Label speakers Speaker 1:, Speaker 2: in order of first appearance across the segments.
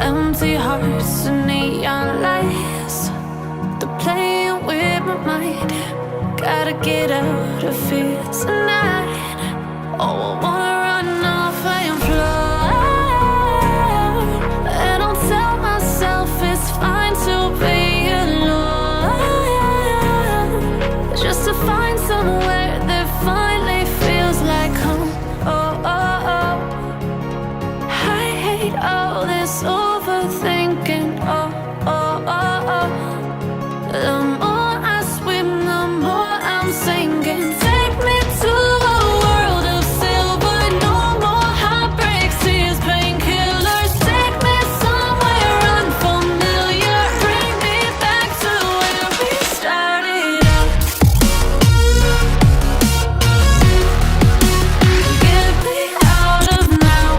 Speaker 1: Empty hearts and neon lights, they're playing with my mind. Gotta get out of here tonight. Oh, I wanna run off and fly. And I'll tell myself it's fine to be alone, just to find somewhere that finally feels like home. Oh, oh, oh. I hate all this overthinking. Oh, oh, oh, oh. The more I swim, the more I'm sinking. Take me to a world of silver. No more heartbreaks, tears, painkillers. Take me somewhere unfamiliar. Bring me back to where we started out. Get me out of now,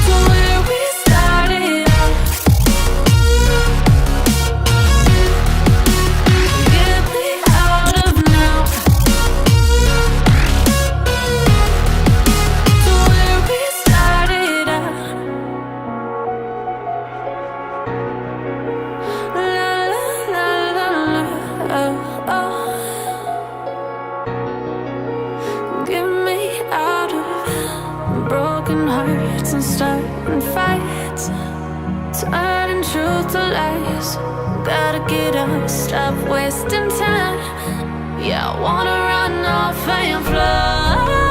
Speaker 1: to where we started out. Get me out of now, to where we started out. La la la la la, oh, oh. Get me out of broken hearts and starting fights, turning truth to lies. Gotta get up, stop wasting time. Yeah, I wanna run off and fly.